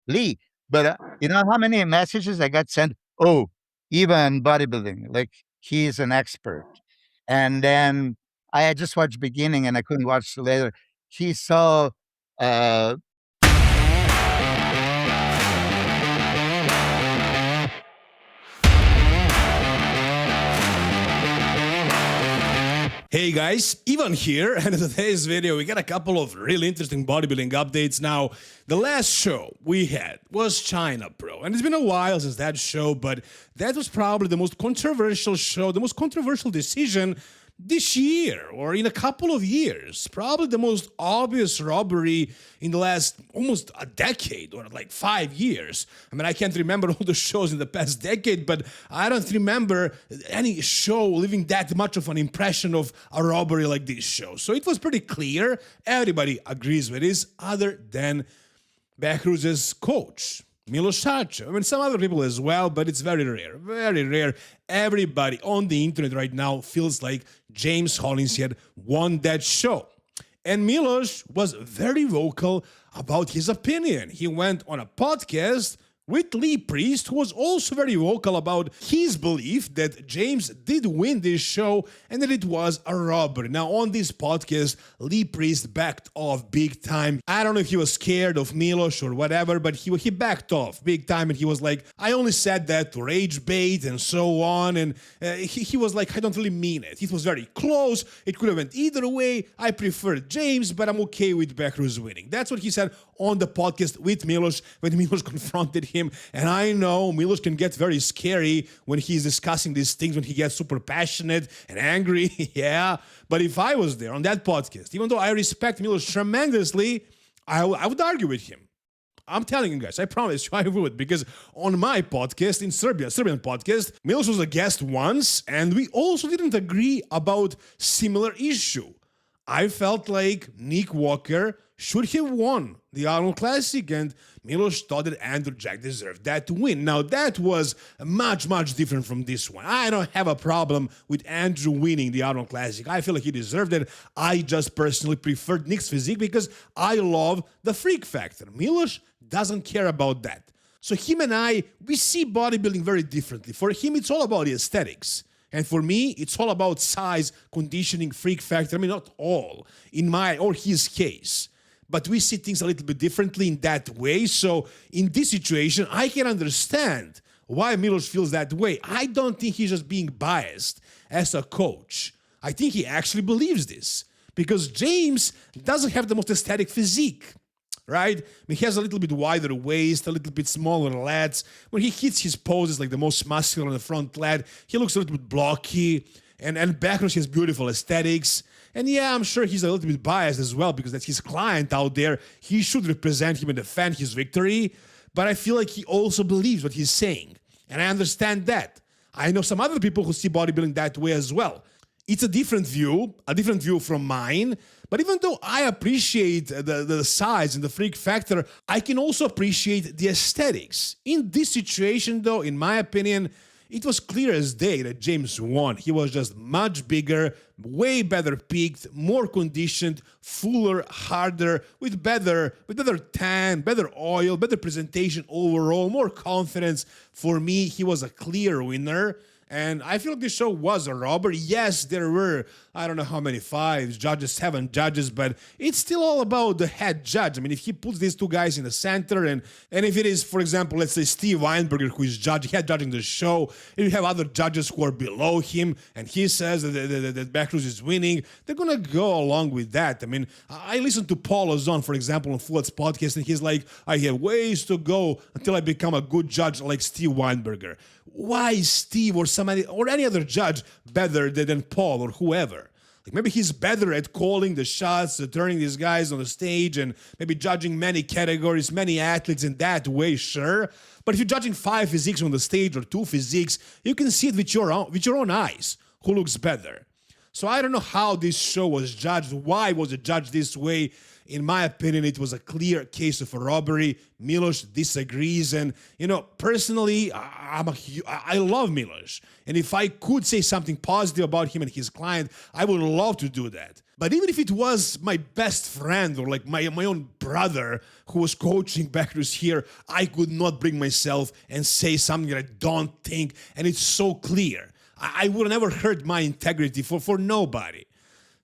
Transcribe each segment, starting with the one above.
Lee. But you know how many messages I got sent? Oh, even bodybuilding, like he's an expert. And then I had just watched beginning and I couldn't watch later. He's so uh Hey guys, Ivan here, and in today's video we got a couple of really interesting bodybuilding updates. Now, the last show we had was China Pro, and it's been a while since that show, but that was probably the most controversial show, the most controversial decision this year or in a couple of years. Probably the most obvious robbery in the last almost a decade or like 5 years. I mean, I can't remember all the shows in the past decade, but I don't remember any show leaving that much of an impression of a robbery like this show. So it was pretty clear. Everybody agrees with this other than Behruz's coach, Milos Sarcev. I mean, some other people as well, but it's very rare. Very rare. Everybody on the internet right now feels like James Hollinshead won that show. And Milos was very vocal about his opinion. He went on a podcast with Lee Priest, who was also very vocal about his belief that James did win this show and that it was a robbery. Now, on this podcast, Lee Priest backed off big time. I don't know if he was scared of Milos or whatever, but he backed off big time, and he was like, I only said that to rage bait and so on, and he was like, I don't really mean it. It was very close. It could have went either way. I preferred James, but I'm okay with Behruz winning. That's what he said on the podcast with Milos when Milos confronted him. And I know Milos can get very scary when he's discussing these things, when he gets super passionate and angry. Yeah. But if I was there on that podcast, even though I respect Milos tremendously, I would argue with him. I'm telling you guys, I promise you I would, because on my podcast in Serbia, Serbian podcast, Milos was a guest once, and we also didn't agree about similar issue. I felt like Nick Walker should have won the Arnold Classic, and Milos thought that Andrew Jack deserved that win. Now, that was much, much different from this one. I don't have a problem with Andrew winning the Arnold Classic. I feel like he deserved it. I just personally preferred Nick's physique because I love the freak factor. Milos doesn't care about that. So him and I, we see bodybuilding very differently. For him, it's all about the aesthetics. And for me, it's all about size, conditioning, freak factor. I mean, not all, in my or his case. But we see things a little bit differently in that way. So in this situation, I can understand why Milos feels that way. I don't think he's just being biased as a coach. I think he actually believes this. Because James doesn't have the most aesthetic physique. Right? I mean, he has a little bit wider waist, a little bit smaller lats. When he hits his poses, like the most muscular on the front lat, he looks a little bit blocky. And Behruz has beautiful aesthetics. And yeah, I'm sure he's a little bit biased as well because that's his client out there. He should represent him and defend his victory. But I feel like he also believes what he's saying. And I understand that. I know some other people who see bodybuilding that way as well. It's a different view from mine. But even though I appreciate the size and the freak factor, I can also appreciate the aesthetics. In this situation, though, in my opinion, it was clear as day that James won. He was just much bigger, way better peaked, more conditioned, fuller, harder, with better tan, better oil, better presentation overall, more confidence. For me, he was a clear winner. And I feel like this show was a robbery. Yes, there were, I don't know how many, 5 judges, 7 judges, but it's still all about the head judge. I mean, if he puts these two guys in the center, and if it is, for example, let's say Steve Weinberger, who is head judging the show, if you have other judges who are below him, and he says that Behruz is winning, they're going to go along with that. I mean, I listened to Paul Ozon, for example, on Full's podcast, and he's like, I have ways to go until I become a good judge like Steve Weinberger. Why is Steve or somebody or any other judge better than Paul or whoever? Like maybe he's better at calling the shots, turning these guys on the stage, and maybe judging many categories, many athletes in that way, sure. But if you're judging 5 physiques on the stage or 2 physiques, you can see it with your own eyes who looks better. So I don't know how this show was judged. Why was it judged this way? In my opinion, it was a clear case of a robbery. Milos disagrees, and personally, I love Milos, and if I could say something positive about him and his client, I would love to do that. But even if it was my best friend or like my own brother who was coaching backers here, I could not bring myself and say something that I don't think, and it's so clear. I would have never hurt my integrity for nobody.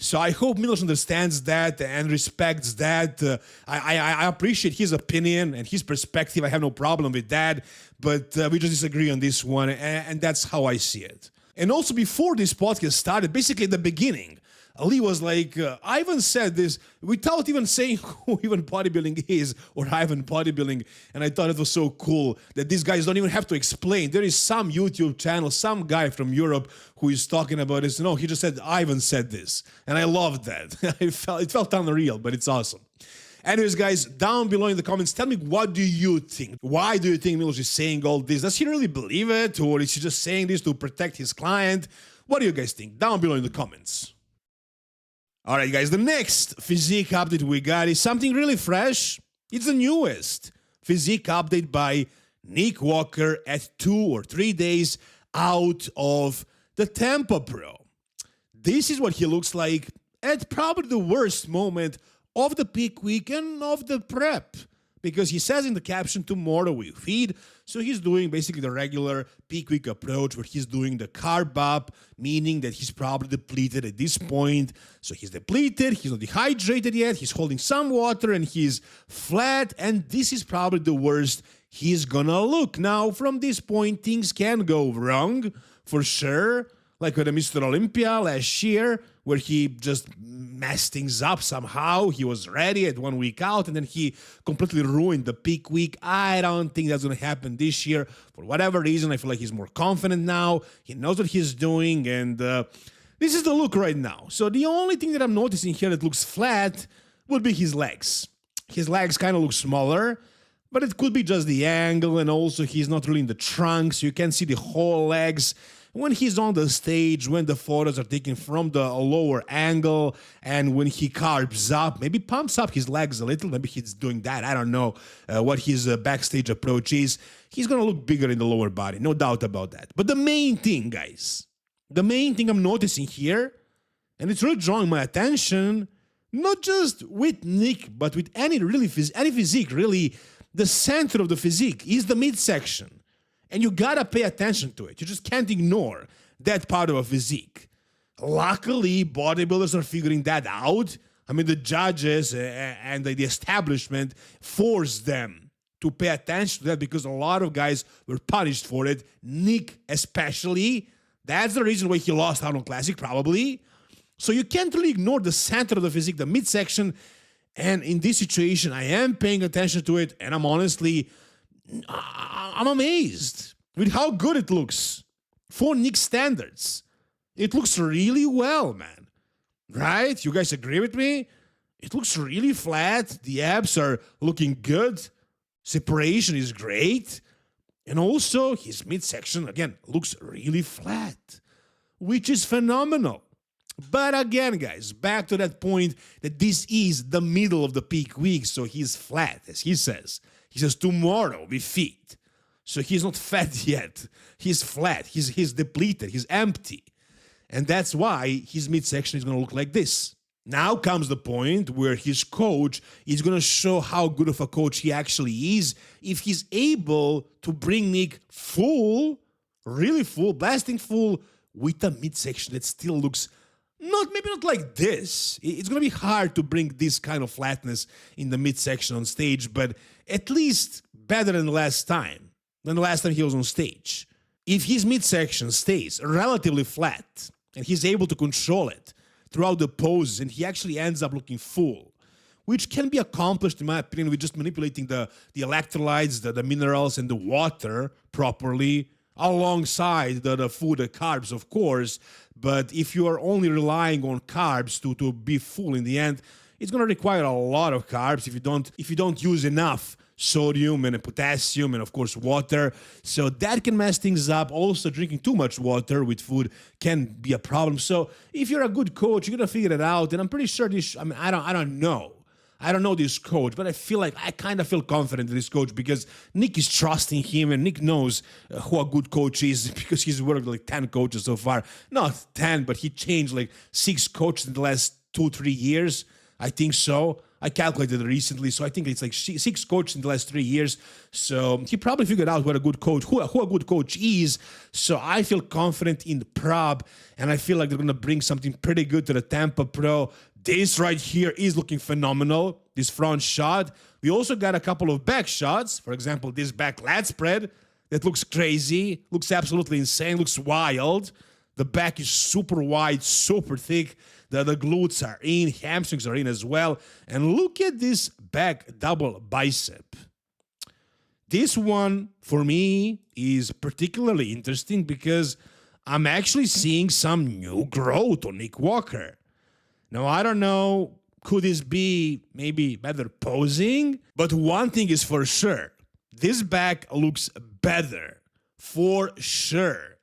So I hope Milos understands that and respects that. I appreciate his opinion and his perspective. I have no problem with that. But we just disagree on this one, and that's how I see it. And also before this podcast started, basically at the beginning, Ali was like, Ivan said this without even saying who even bodybuilding is or Ivan bodybuilding. And I thought it was so cool that these guys don't even have to explain. There is some YouTube channel, some guy from Europe who is talking about this. No, he just said, Ivan said this. And I loved that. It felt unreal, but it's awesome. Anyways, guys, down below in the comments, tell me, what do you think? Why do you think Milos is saying all this? Does he really believe it? Or is he just saying this to protect his client? What do you guys think? Down below in the comments. All right, guys, the next physique update we got is something really fresh. It's the newest physique update by Nick Walker at 2 or 3 days out of the TAMPA Pro. This is what he looks like at probably the worst moment of the peak week and of the prep. Because he says in the caption, tomorrow we feed. So he's doing basically the regular peak week approach where he's doing the carb up, meaning that he's probably depleted at this point. So he's depleted, he's not dehydrated yet, he's holding some water and he's flat. And this is probably the worst he's gonna look. Now, from this point, things can go wrong for sure. Like with Mr. Olympia last year, where he just messed things up somehow. He was ready at 1 week out, and then he completely ruined the peak week. I don't think that's going to happen this year. For whatever reason, I feel like he's more confident now. He knows what he's doing, and this is the look right now. So the only thing that I'm noticing here that looks flat would be his legs. His legs kind of look smaller, but it could be just the angle, and also he's not really in the trunk, so you can see the whole legs. When he's on the stage, when the photos are taken from the lower angle, and when he carbs up, maybe pumps up his legs a little, maybe he's doing that, I don't know what his backstage approach is, he's gonna look bigger in the lower body, no doubt about that. But the main thing, guys, the main thing I'm noticing here, and it's really drawing my attention, not just with Nick, but with any physique, really, the center of the physique is the midsection. And you gotta pay attention to it. You just can't ignore that part of a physique. Luckily, bodybuilders are figuring that out. I mean, the judges and the establishment forced them to pay attention to that because a lot of guys were punished for it. Nick especially. That's the reason why he lost Arnold Classic, probably. So you can't really ignore the center of the physique, the midsection. And in this situation, I am paying attention to it, and I'm amazed with how good it looks for Nick's standards. It looks really well, man. Right? You guys agree with me? It looks really flat. The abs are looking good. Separation is great. And also, his midsection, again, looks really flat, which is phenomenal. But again, guys, back to that point that this is the middle of the peak week, so he's flat, as he says. He says, tomorrow we feed. So he's not fat yet. He's flat. He's depleted. He's empty. And that's why his midsection is going to look like this. Now comes the point where his coach is going to show how good of a coach he actually is if he's able to bring Nick full, really full, blasting full, with a midsection that still looks maybe not like this. It's going to be hard to bring this kind of flatness in the midsection on stage, but at least better than the last time he was on stage. If his midsection stays relatively flat and he's able to control it throughout the poses and he actually ends up looking full, which can be accomplished, in my opinion, with just manipulating the electrolytes, the minerals, and the water properly, alongside the food, the carbs, of course. But if you are only relying on carbs to be full in the end, it's going to require a lot of carbs if you don't use enough sodium and potassium and, of course, water. So that can mess things up. Also, drinking too much water with food can be a problem. So if you're a good coach, you're going to figure it out. And I'm pretty sure I don't know. I don't know this coach, but I feel like I kind of feel confident in this coach because Nick is trusting him and Nick knows who a good coach is because he's worked with like 10 coaches so far. Not 10, but he changed like 6 coaches in the last 2-3 years. I think so. I calculated it recently, so I think it's like 6 coaches in the last 3 years. So he probably figured out what a good coach, who a good coach is. So I feel confident in the prop, and I feel like they're gonna bring something pretty good to the Tampa Pro. This right here is looking phenomenal. This front shot. We also got a couple of back shots. For example, this back lat spread that looks crazy, looks absolutely insane, looks wild. The back is super wide, super thick. The glutes are in, hamstrings are in as well. And look at this back double bicep. This one, for me, is particularly interesting because I'm actually seeing some new growth on Nick Walker. Now, I don't know, could this be maybe better posing? But one thing is for sure, this back looks better, for sure.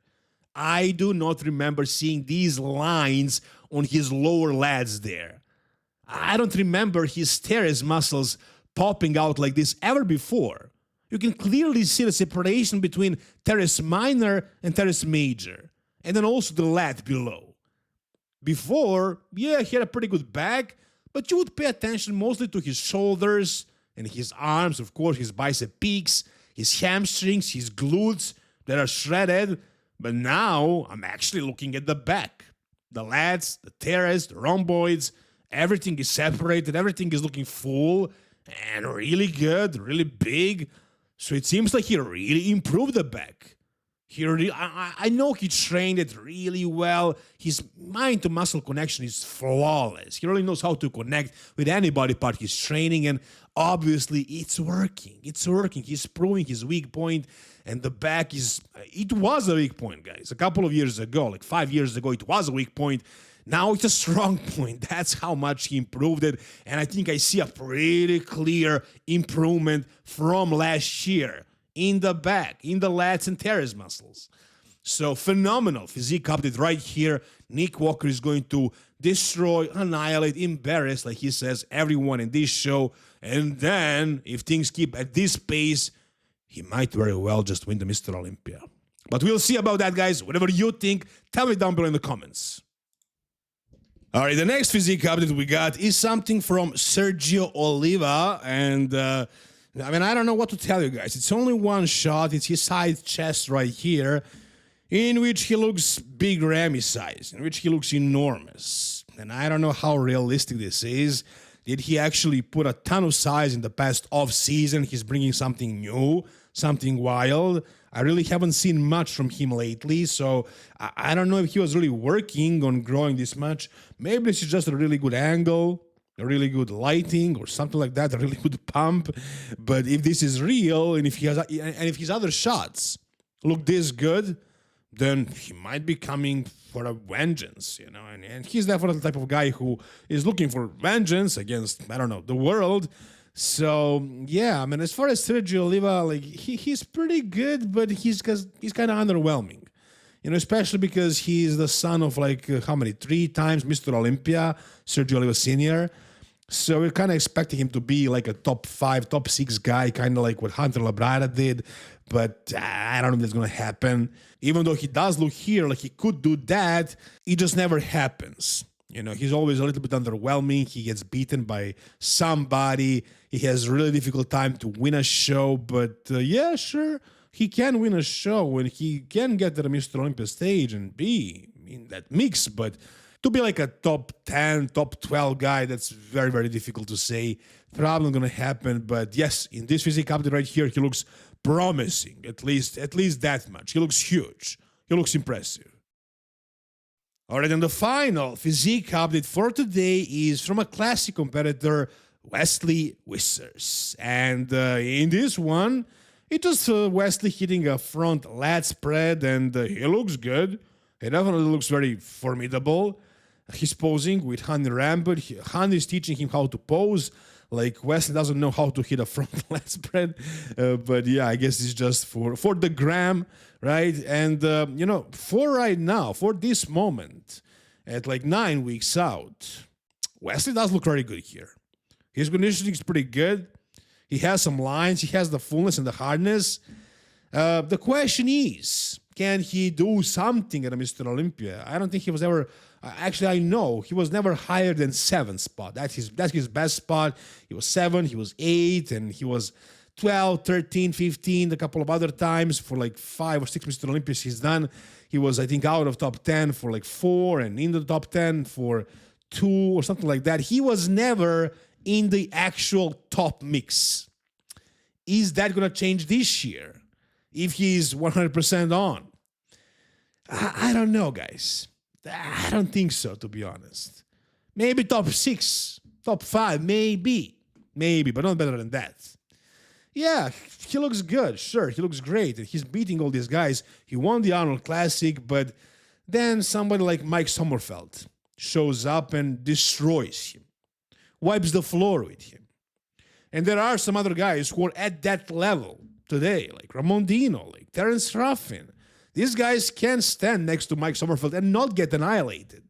I do not remember seeing these lines on his lower lats there. I don't remember his teres muscles popping out like this ever before. You can clearly see the separation between teres minor and teres major, and then also the lat below. Before, yeah, he had a pretty good back, but you would pay attention mostly to his shoulders and his arms, of course, his bicep peaks, his hamstrings, his glutes that are shredded. But now I'm actually looking at the back. The lats, the teres, the rhomboids, everything is separated, everything is looking full and really good, really big. So it seems like he really improved the back. I know he trained it really well. His mind to muscle connection is flawless. He really knows how to connect with any body part he's training, and obviously it's working. It's working. He's proving his weak point, and the back it was a weak point, guys. A couple of years ago, like 5 years ago, it was a weak point. Now it's a strong point. That's how much he improved it, and I think I see a pretty clear improvement from last year. In the back, in the lats and teres muscles. So phenomenal physique update right here. Nick Walker is going to destroy, annihilate, embarrass, like he says, everyone in this show. And then, if things keep at this pace, he might very well just win the Mr. Olympia. But we'll see about that, guys. Whatever you think, tell me down below in the comments. All right, the next physique update we got is something from Sergio Oliva, and I don't know what to tell you guys. It's only one shot. It's his side chest right here, in which he looks big Ramy size, in which he looks enormous. And I don't know how realistic this is. Did he actually put a ton of size in the past off-season? He's bringing something new, something wild. I really haven't seen much from him lately, so I don't know if he was really working on growing this much. Maybe this is just a really good angle, a really good lighting or something like that, a really good pump. But if this is real, and if his other shots look this good, then he might be coming for a vengeance, and he's definitely the type of guy who is looking for vengeance against, I don't know, the world. So yeah, as far as Sergio Oliva, like he's pretty good, but he's kind of underwhelming. Especially because he's the son of 3 times Mr. Olympia, Sergio Oliva Sr. So we're kind of expecting him to be like a top 5, top 6 guy, kind of like what Hunter Labrada did. But I don't know if that's going to happen. Even though he does look here like he could do that, it just never happens. He's always a little bit underwhelming. He gets beaten by somebody. He has a really difficult time to win a show. But yeah, sure, he can win a show and he can get to the Mr. Olympia stage and be in that mix. But to be like a top 10, top 12 guy, that's very, very difficult to say. Probably not going to happen. But yes, in this physique update right here, he looks promising, at least that much. He looks huge. He looks impressive. All right, and the final physique update for today is from a classic competitor, Wesley Vissers. And in this one, it was Wesley hitting a front lat spread, and he looks good. He definitely looks very formidable. He's posing with Hani Rambert. Hani is teaching him how to pose. Like, Wesley doesn't know how to hit a front lat spread. But yeah, I guess it's just for the gram, right? And, for right now, for this moment, at 9 weeks out, Wesley does look very good here. His conditioning is pretty good. He has some lines. He has the fullness and the hardness. The question is, can he do something at a Mr. Olympia? I don't think he was ever. Actually, I know he was never higher than 7th spot. That's his best spot. He was 7, he was 8, and he was 12, 13, 15, a couple of other times for like 5 or 6 Mr. Olympias he's done. He was, I think, out of top 10 for like 4 and in the top 10 for 2 or something like that. He was never in the actual top mix. Is that going to change this year if he's 100% on? I don't know, guys. I don't think so, to be honest. Maybe top 6, top 5, maybe, but not better than that. Yeah, he looks good. Sure, he looks great. And he's beating all these guys. He won the Arnold Classic, but then somebody like Mike Sommerfeld shows up and destroys him, wipes the floor with him. And there are some other guys who are at that level today, like Ramon Dino, like Terence Ruffin. These guys can stand next to Mike Sommerfeld and not get annihilated.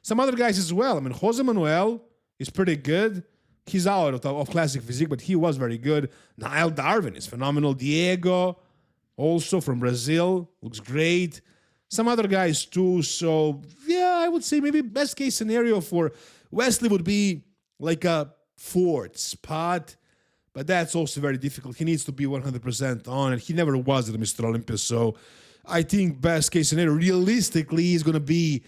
Some other guys as well. I mean, Jose Manuel is pretty good. He's out of classic physique, but he was very good. Niall Darwin is phenomenal. Diego, also from Brazil, looks great. Some other guys too. So, yeah, I would say maybe best case scenario for Wesley would be like a 4th spot. But that's also very difficult. He needs to be 100% on, and he never was at Mr. Olympia. So I think best case scenario, realistically, is going to be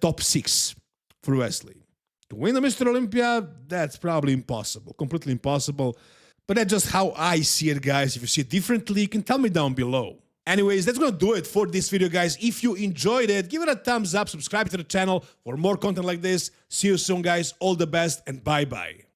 top 6 for Wesley. To win the Mr. Olympia, that's probably impossible, completely impossible. But that's just how I see it, guys. If you see it differently, you can tell me down below. Anyways, that's going to do it for this video, guys. If you enjoyed it, give it a thumbs up, subscribe to the channel for more content like this. See you soon, guys. All the best, and bye-bye.